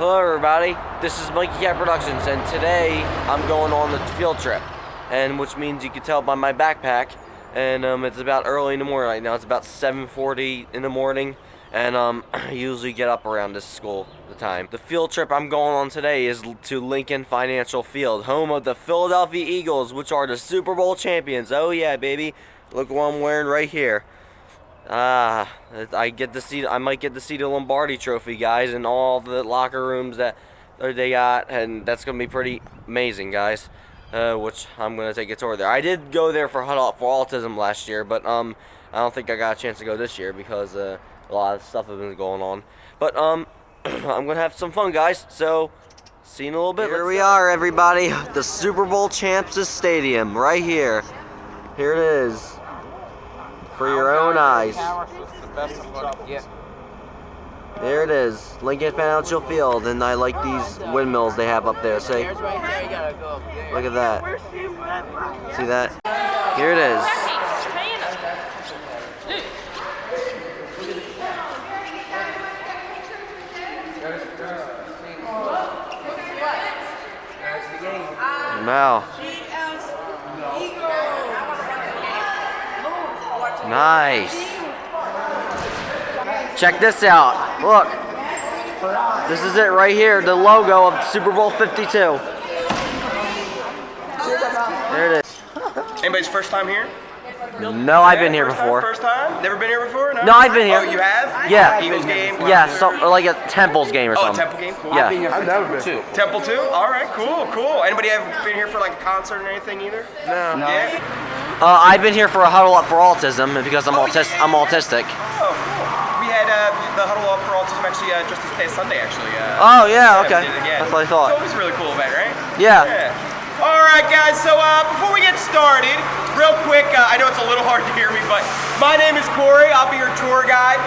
Hello everybody, this is MIKEY Productions, and today I'm going on the field trip, and which means you can tell by my backpack, and it's about early in the morning right now. It's about 7:40 in the morning, and I usually get up around this school the time. The field trip I'm going on today is to Lincoln Financial Field, home of the Philadelphia Eagles, which are the Super Bowl champions. Oh yeah, baby, look what I'm wearing right here. I might get to see the Lombardi Trophy, guys, in all the locker rooms that they got, and that's gonna be pretty amazing, guys. Which I'm gonna take a tour there. I did go there for Huddle Up for Autism last year, but I don't think I got a chance to go this year because a lot of stuff has been going on. But I'm gonna have some fun, guys. So see you in a little bit. Here we are, everybody. The Super Bowl Champs' Stadium, right here. Here it is. For your own eyes. There it is, Lincoln Financial Field, and I like these windmills they have up there. Say, look at that. See that? Here it is. Wow. Nice. Check this out. Look. This is it right here. The logo of Super Bowl 52. There it is. Anybody's first time here? No, I've been here before. First time? Never been here before? No, I've been here. Oh, you have? Yeah. Eagles game? Yeah, like a Temple's game or something. Oh, Temple game? Cool. Yeah. I've never been too. Temple too? Alright, cool. Anybody ever been here for like a concert or anything either? No. Yeah? I've been here for a Huddle Up for Autism because I'm autistic. Oh, cool. We had the Huddle Up for Autism actually just this past Sunday, actually. Oh, yeah, okay. That's what I thought. So it was a really cool event, right? Yeah. Alright, guys, so before we get started, real quick, I know it's a little hard to hear me, but my name is Corey. I'll be your tour guide.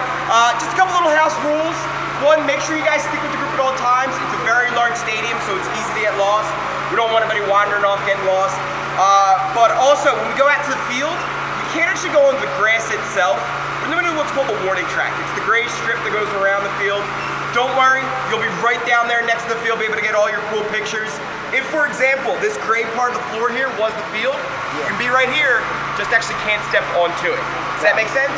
Just a couple little house rules. One, make sure you guys stick with the group at all times. It's a very large stadium, so it's easy to get lost. We don't want anybody wandering off, getting lost. But also, when we go out to the field, you can't actually go on the grass itself. We're limited to what's called the warning track. It's the gray strip that goes around the field. Don't worry, you'll be right down there next to the field, be able to get all your cool pictures. If, for example, this gray part of the floor here was the field, you can be right here, just actually can't step onto it. Does that make sense?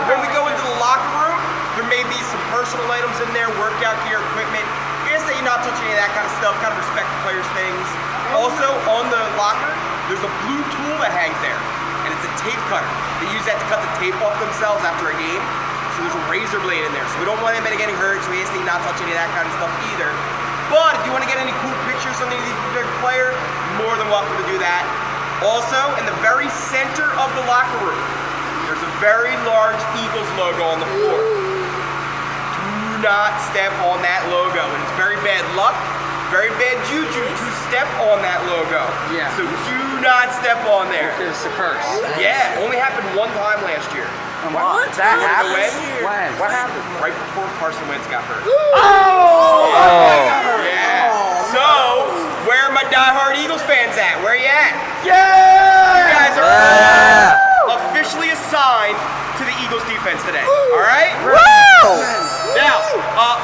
When we go into the locker room, there may be some personal items in there, workout gear, equipment. We ask that you not touch any of that kind of stuff, kind of respect the players' things. Also, on the locker, there's a blue tool that hangs there, and it's a tape cutter. They use that to cut the tape off themselves after a game. So there's a razor blade in there. So we don't want anybody getting hurt, so we ask that you not touch any of that kind of stuff either. But if you want to get any cool pictures of any of these player, you're more than welcome to do that. Also, in the very center of the locker room, there's a very large Eagles logo on the floor. Do not step on that logo. And it's very bad luck, very bad juju to step on that logo. Yeah. So do not step on there. It's a curse. Yeah, only happened one time last year. What? That happened? When? What happened? Right before Carson Wentz got hurt. Oh! Yeah. So, where are my diehard Eagles fans at? Where are you at? Yeah! You guys are officially assigned to the Eagles defense today. All right? Woo! Now,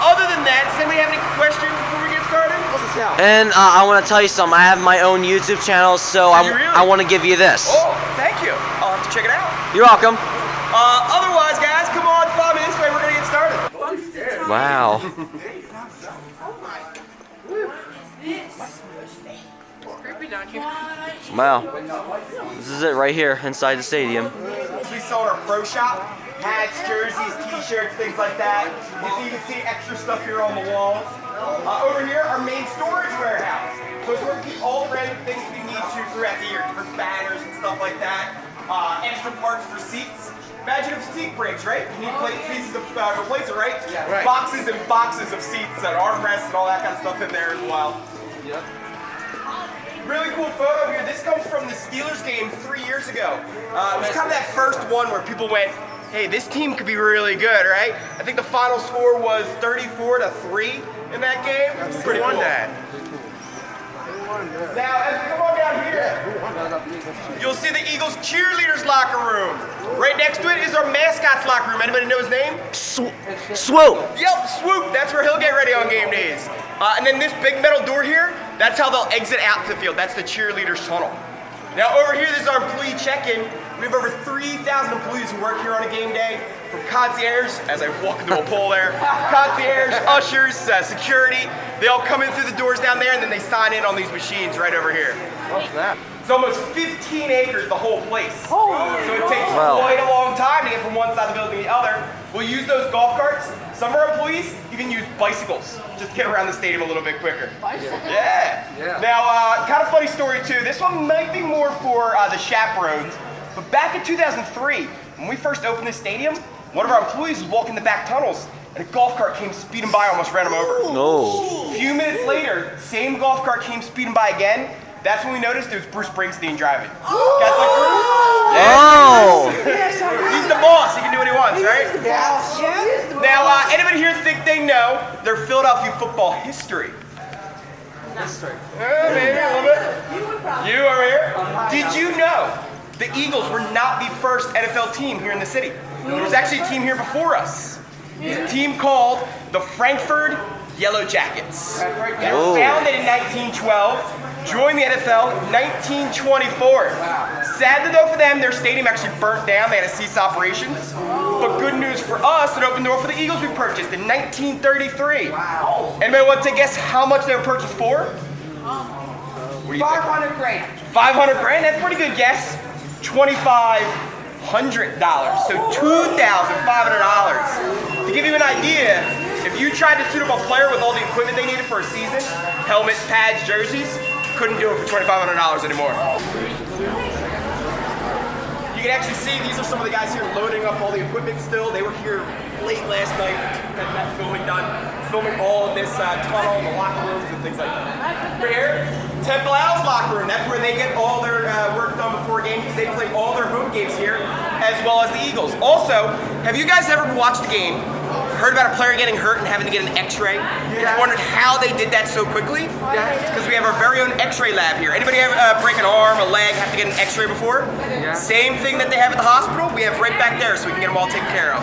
other than that, does anybody have any questions before we get started? And I want to tell you something. I have my own YouTube channel, so I want to give you this. Oh, thank you. I'll have to check it out. You're welcome. Otherwise, guys, come on, follow me this way. We're going to get started. Wow. Wow. This is it right here inside the stadium. We sold our pro shop, hats, jerseys, t-shirts, things like that. You can see extra stuff here on the walls. Over here, our main storage warehouse. So it's where we keep all the random things we need to throughout the year, different banners and stuff like that. Extra parts for seats. Imagine if a seat breaks, right? You need pieces to replace it, right? Yeah. Right? Boxes and boxes of seats and armrests and all that kind of stuff in there as well. Yep. Really cool photo here. This comes from the Steelers game 3 years ago. It was kind of that first one where people went, hey, this team could be really good, right? I think the final score was 34-3 in that game. That's pretty cool. Now, as we come on down here, you'll see the Eagles cheerleaders locker room. Right next to it is our mascot's locker room. Anybody know his name? Swoop. Yep, Swoop. That's where he'll get ready on game days. And then this big metal door here, that's how they'll exit out to the field. That's the cheerleaders tunnel. Now over here, this is our employee check-in. We have over 3,000 employees who work here on a game day, from concierge, as I walk into a pool there, concierge, ushers, security. They all come in through the doors down there, and then they sign in on these machines right over here. What's that? It's almost 15 acres, the whole place. So it takes quite a long time to get from one side of the building to the other. We'll use those golf carts. Some of our employees even use bicycles just to get around the stadium a little bit quicker. Yeah. Now, kind of funny story too. This one might be more for the chaperones, but back in 2003, when we first opened this stadium, one of our employees was walking the back tunnels, and a golf cart came speeding by, almost ran him over. No. A few minutes later, same golf cart came speeding by again. That's when we noticed it was Bruce Springsteen driving. Guys like Bruce? Oh! He's the boss. He can do what he wants, right? Now, anybody here think they know their Philadelphia football history? Maybe a little bit. You over here? Did you know the Eagles were not the first NFL team here in the city? There was actually a team here before us. It's a team called the Frankfurt Yellow Jackets. They were founded in 1912. Joined the NFL in 1924. Sadly though for them, their stadium actually burnt down. They had to cease operations. But good news for us, it opened the door for the Eagles we purchased in 1933. Anybody want to guess how much they were purchased for? What do you think? 500 grand. 500 grand? That's a pretty good guess. $2,500. So $2,500. To give you an idea, if you tried to suit up a player with all the equipment they needed for a season, helmets, pads, jerseys, couldn't do it for $2,500 anymore. You can actually see these are some of the guys here loading up all the equipment still. They were here late last night, had that filming done, filming all of this tunnel, the locker rooms and things like that. Over here, Temple Owl's locker room. That's where they get all their work done before a game because they play all their home games here, as well as the Eagles. Also, have you guys ever watched a game, heard about a player getting hurt and having to get an x-ray? And wondered how they did that so quickly? Because we have our very own x-ray lab here. Anybody ever break an arm, a leg, have to get an x-ray before? Same thing that they have at the hospital, we have right back there so we can get them all taken care of.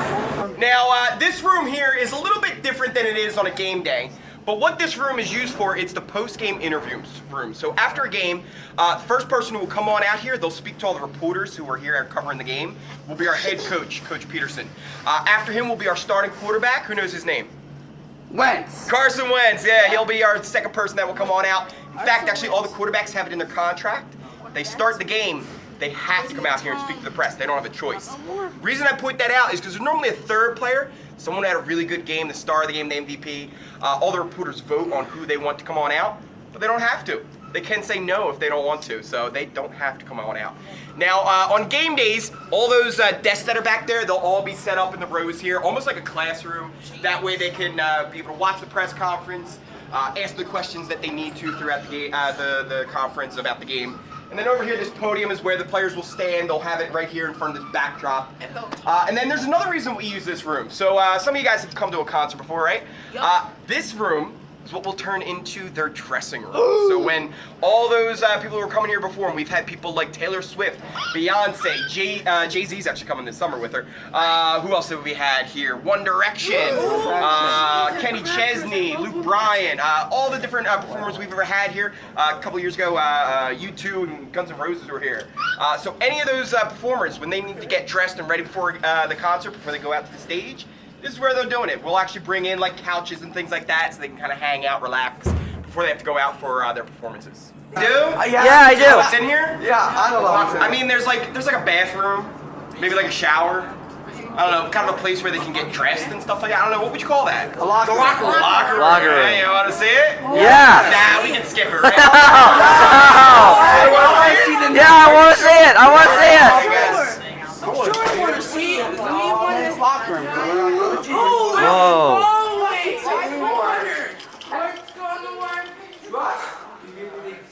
Now, this room here is a little bit different than it is on a game day. But what this room is used for, it's the post-game interviews room. So after a game, the first person who will come on out here, they'll speak to all the reporters who are here covering the game, will be our head coach, Coach Peterson. After him will be our starting quarterback. Who knows his name? Wentz. Carson Wentz, yeah, he'll be our second person that will come on out. In fact, actually all the quarterbacks have it in their contract. They start the game, they have to come out here and speak to the press. They don't have a choice. The reason I point that out is because there's normally a third player, someone who had a really good game, the star of the game, the MVP. All the reporters vote on who they want to come on out, but they don't have to. They can say no if they don't want to, so they don't have to come on out. Now, on game days, all those desks that are back there, they'll all be set up in the rows here, almost like a classroom. That way they can be able to watch the press conference, ask the questions that they need to throughout the conference about the game. And then over here, this podium is where the players will stand. They'll have it right here in front of this backdrop. And then there's another reason we use this room. So some of you guys have come to a concert before, right? This room is what will turn into their dressing room. So when all those people who were coming here before, and we've had people like Taylor Swift, Beyonce, Jay-Z's actually coming this summer with her. Who else have we had here? One Direction, Kenny Chesney, Luke Bryan, all the different performers we've ever had here. A couple years ago, U2 and Guns N' Roses were here. So any of those performers, when they need to get dressed and ready before the concert, before they go out to the stage, this is where they're doing it. We'll actually bring in like couches and things like that so they can kind of hang out, relax before they have to go out for their performances. You do? Yeah, I do. What's in here? Yeah, I don't know. I mean, there's like a bathroom, maybe like a shower. I don't know, kind of a place where they can get dressed and stuff like that. I don't know, what would you call that? A locker room. Locker room. Locker room. Hey, you want to see it? Yeah. Nah, we can skip it, right? Yeah, I want to see it. I want to see it. Sure, I want to see it. It's locker room. Whoa.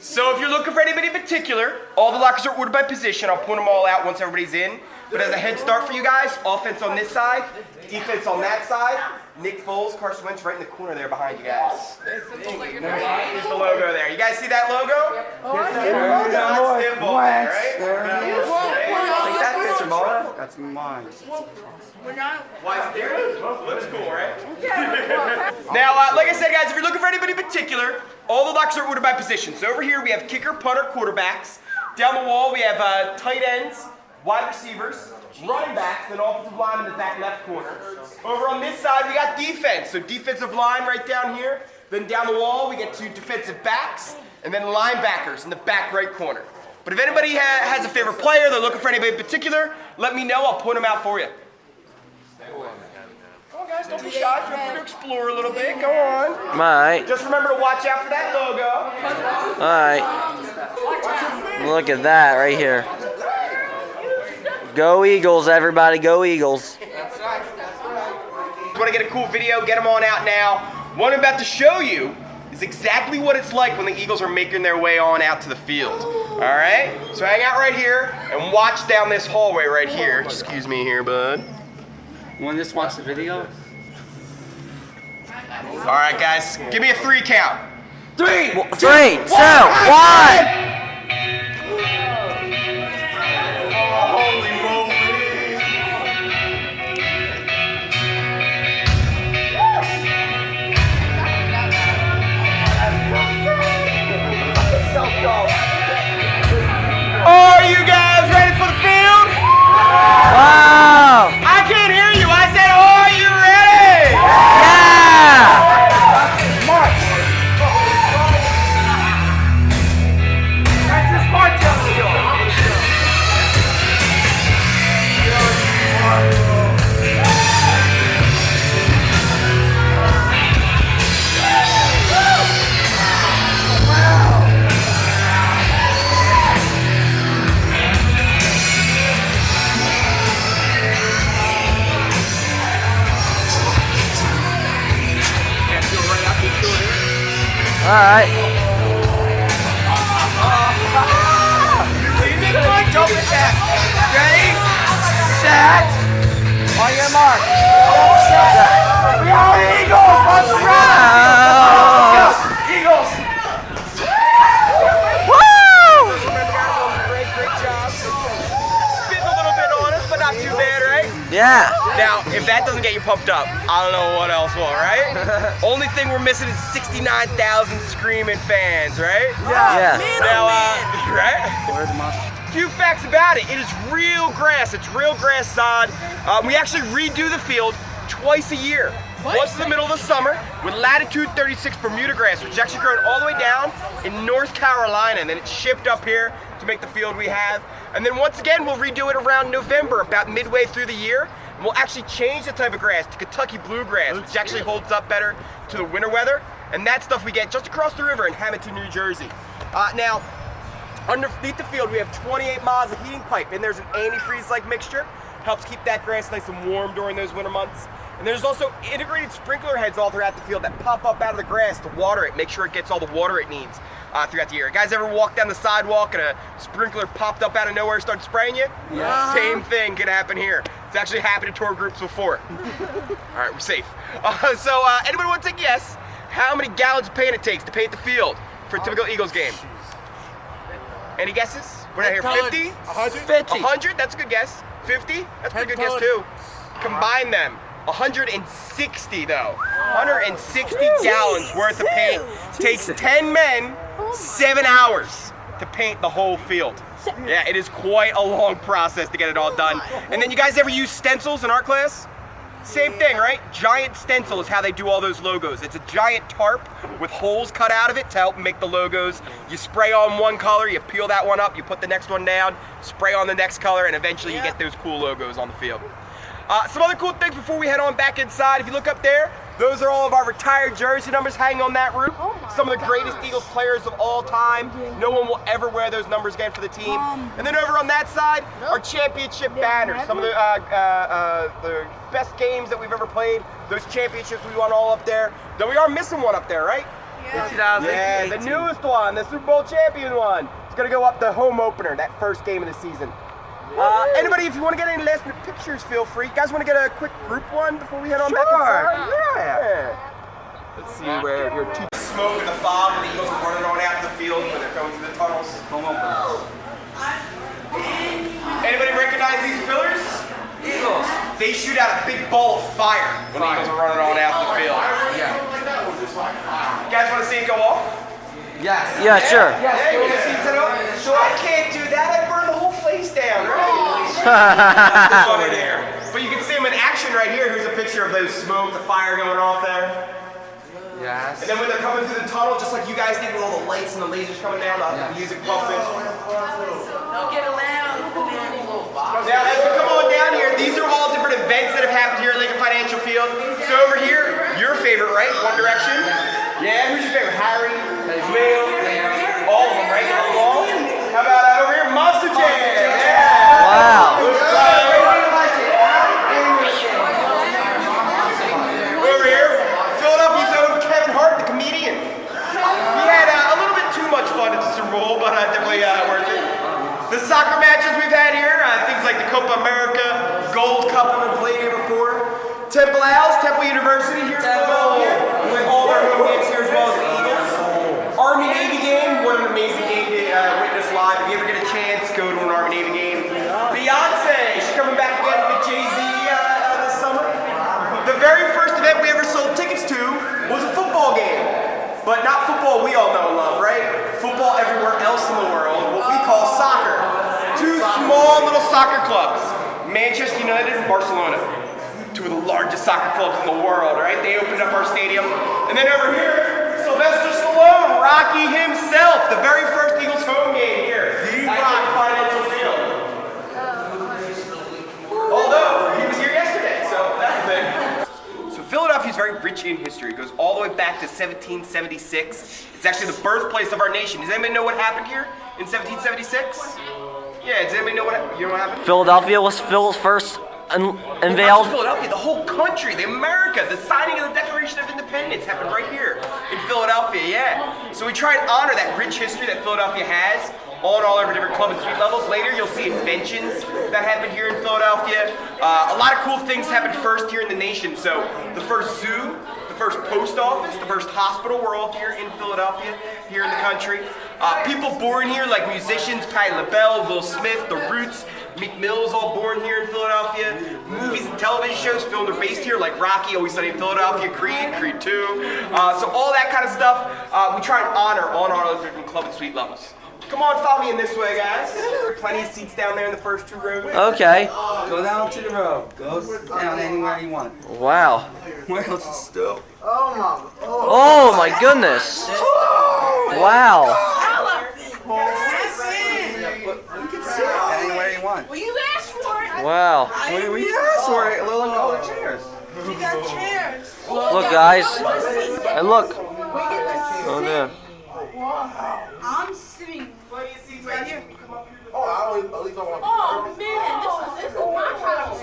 So if you're looking for anybody in particular, all the lockers are ordered by position. I'll point them all out once everybody's in. But as a head start for you guys, offense on this side, defense on that side. Nick Foles, Carson Wentz right in the corner there behind you guys. There's the logo there. You guys see that logo? That's ball, right? That picture, Mara? That's mine. Why is it there? Looks cool, right? Now, like I said, guys, if you're looking for anybody in particular, all the lockers are ordered by position. So over here we have kicker, punter, quarterbacks. Down the wall we have tight ends, wide receivers, running backs, and offensive line in the back left corner. Over on this side we got defense. So defensive line right down here. Then down the wall we get to defensive backs, and then linebackers in the back right corner. But if anybody has a favorite player, they're looking for anybody in particular, let me know. I'll point them out for you. Come on, guys, don't be shy. Feel free to explore a little bit. Go on. Alright. Just remember to watch out for that logo. Alright. Look at that right here. Go Eagles, everybody. Go Eagles. If you want to get a cool video, get them on out now. What I'm about to show you is exactly what it's like when the Eagles are making their way on out to the field. Alright? So hang out right here and watch down this hallway right here. Excuse me here, bud. You want to just watch the video? Alright, guys. Give me a 3 count. 3, 2, 1. Are you guys ready for the field? Wow. I can't hear you. I said, are you ready? Yeah. Alright. Jump attack. Ready? Set. On your mark. We are Eagles. Let's go. Eagles. Woo! Great job. Spitting a little bit on us, but not too bad, right? Yeah. Now, if that doesn't get you pumped up, I don't know what else will, right? Only thing we're missing is 69,000 screaming fans, right? Yeah. Now, right? Few facts about it. It is real grass. It's real grass sod. We actually redo the field twice a year. Once in the middle of the summer with latitude 36 Bermuda grass, which is actually grown all the way down in North Carolina, and then it's shipped up here to make the field we have. And then once again, we'll redo it around November, about midway through the year. And we'll actually change the type of grass to Kentucky bluegrass, which actually holds up better to the winter weather. And that stuff we get just across the river in Hamilton, New Jersey. Now, underneath the field, we have 28 miles of heating pipe, and there's an antifreeze-like mixture. Helps keep that grass nice and warm during those winter months. And there's also integrated sprinkler heads all throughout the field that pop up out of the grass to water it, make sure it gets all the water it needs throughout the year. Guys ever walk down the sidewalk and a sprinkler popped up out of nowhere and started spraying you? Yeah. Same thing can happen here. It's actually happened to tour groups before. All right, we're safe. So anybody want to take a guess how many gallons of paint it takes to paint the field for a typical Eagles game? Any guesses? We're not here. 50? 100? 100? That's a good guess. 50? That's a pretty good guess too. Combine them. 160 though. 160 gallons worth of paint. Takes 10 men, 7 hours to paint the whole field. Yeah, it is quite a long process to get it all done. And then you guys ever use stencils in art class? Same thing, right? Giant stencil is how they do all those logos. It's a giant tarp with holes cut out of it to help make the logos. You spray on one color, you peel that one up, you put the next one down, spray on the next color, and eventually you get those cool logos on the field. Some other cool things before we head on back inside. If you look up there, those are all of our retired jersey numbers hanging on that roof. Some of the greatest Eagles players of all time. No one will ever wear those numbers again for the team. And then over on that side, our championship banners. Some of the best games that we've ever played. Those championships we won all up there. Though we are missing one up there, right? Yeah, the newest one, the Super Bowl champion one. It's gonna go up the home opener, that first game of the season. Anybody, if you want to get any last minute pictures, feel free. You guys want to get a quick group one before we head on back inside? Yeah. Let's see where your two smoke and the fog and the Eagles are running on out to the Anybody recognize these pillars? Eagles. They shoot out a big ball of fire when the Eagles are running on out the field. Yeah. You guys want to see it go off? Yes. Yeah, sure. Yeah, you want to see it set up? Sure. I can't do that. I'd burn the whole place down, right? Over there. But you can see them in action right here. Here's a picture of those smoke, the fire going off there. Yes. And then when they're coming through the tunnel, just like you guys did with all the lights and the lasers coming down, the music pumping. Don't get loud. Now, as we come on down here, these are all different events that have happened here at Lincoln Financial Field. So over here, your favorite, right? One Direction. Yeah, who's your favorite? Harry, Will, all of them, right? How about over here, Monster Jam? Yeah. Wow. Over here, Philadelphia's own Kevin Hart, the comedian. We had a little bit too much fun at the Super Bowl, but definitely worth it. The soccer matches we've had here, things like the Copa America, Gold Cup we've played here before. Temple Owls, Temple University here in Philadelphia. We play all their home games here as well as the Eagles. Army-Navy game, what an amazing game to witness live. If you ever get a chance, go to an Army-Navy game. Beyonce, she's coming back again with Jay-Z this summer. The very first event we ever sold tickets to was a football game. But not football we all know and love, right? Football everywhere else in the world, what we call soccer. Two small little soccer clubs, Manchester United and Barcelona. Two of the largest soccer clubs in the world, right? They opened up our stadium. And then over here, Sylvester Stallone, Rocky himself, the very first Eagles home game here. Rock Financial Field. Although, he was here yesterday, so that's the thing. So Philadelphia is very rich in history. It goes all the way back to 1776. It's actually the birthplace of our nation. Does anybody know what happened here in 1776? Yeah, does anybody know what happened? Philadelphia was Phil's first Not unveiled. just Philadelphia, the whole country, the America, the signing of the Declaration of Independence happened right here in Philadelphia, yeah. So we try and honor that rich history that Philadelphia has on all our different club and suite levels. Later, you'll see inventions that happened here in Philadelphia. A lot of cool things happened first here in the nation. So the first zoo, the first post office, the first hospital were all here in Philadelphia, here in the country. People born here like musicians, Patti LaBelle, Will Smith, The Roots, Meek Mill's all born here in Philadelphia. Movies and television shows filmed or based here like Rocky, Always Sunny in Philadelphia, Creed, Creed 2. So all that kind of stuff, we try and honor on our different club and suite levels. Come on, follow me in this way, guys. There are plenty of seats down there in the first two rows. Okay. Go down to the road. Go down anywhere you want. Wow. Where else is still? Oh my goodness. Wow. You can sit anywhere you want. Well, you asked for it. Wow. We asked for it. Little all the chairs. You got chairs. Look, guys. And look. Oh no. I'm sitting right here. Oh, Oh man, this is my house.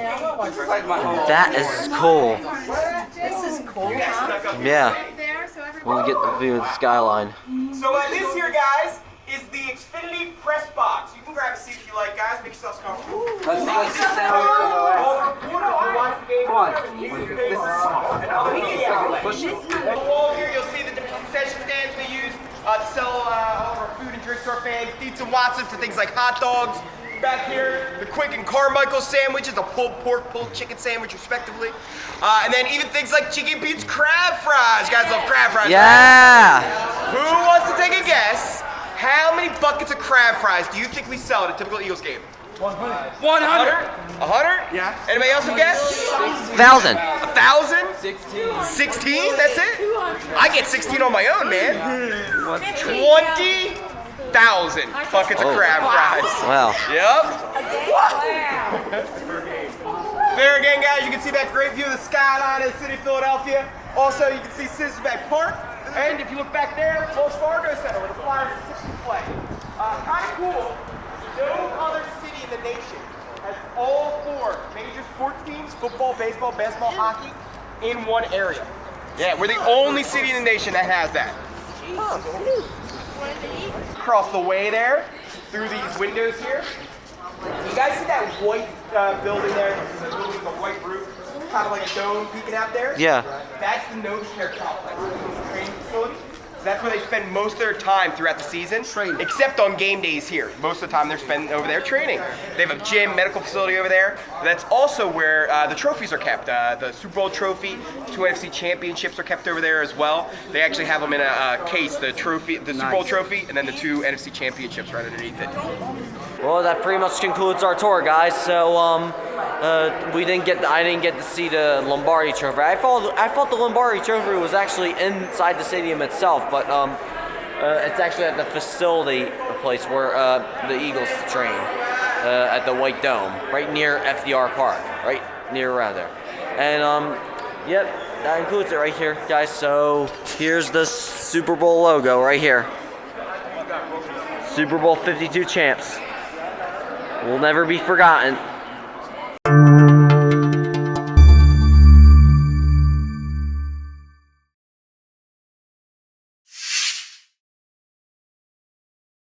This is like my home. That is cool. This is cool, huh? Yeah. We'll get the view of the skyline. So this here, guys, is the Xfinity Press Box. You can grab a seat if you like, guys. Make yourselves comfortable. Let's sit down. All reporters will watch the game. Come on. Newspapers and other media outlets. On the wall here, you'll see the different concession stands we use to sell all of our food and drink to our fans. Dietz and Watson for things like hot dogs. Back here, the Quick and Carmichael sandwiches, a pulled pork, pulled chicken sandwich, respectively. And then even things like Chicken Pete's crab fries. You guys love crab fries, right? Yeah. Who wants to take a guess? How many buckets of crab fries do you think we sell at a typical Eagles game? 100. 100? Yeah. Anybody else have guessed? 1,000. 1,000? 16, that's it? I get 16 on my own, man. 20,000 buckets of crab fries. Wow. Yep. There again, guys, you can see that great view of the skyline of the city of Philadelphia. Also, you can see Citizens Bank Park. And if you look back there, Wells Fargo Center, where the Flyers typically play. Kind of cool. No other city in the nation has all four major sports teams, football, baseball, basketball, hockey, in one area. Yeah, we're the only city in the nation that has that. Across the way there, through these windows here. You guys see that white building there? The building with a white roof, kind of like a dome peeking out there? Yeah. That's the Nova Care Complex, the training facility. So that's where they spend most of their time throughout the season, Training. except on game days here. Most of the time they're spending over there training. They have a gym, medical facility over there. That's also where the trophies are kept. The Super Bowl trophy, 2 NFC championships are kept over there as well. They actually have them in a case, the trophy, the Super Bowl trophy, and then the 2 NFC championships right underneath it. Well, that pretty much concludes our tour, guys. So I didn't get to see the Lombardi Trophy. I thought the Lombardi Trophy was actually inside the stadium itself, but it's actually at the facility, the place where the Eagles train, at the White Dome, right near FDR Park, right near around there. And yep, that includes it right here, guys. So here's the Super Bowl logo right here. Super Bowl 52 champs. Will never be forgotten.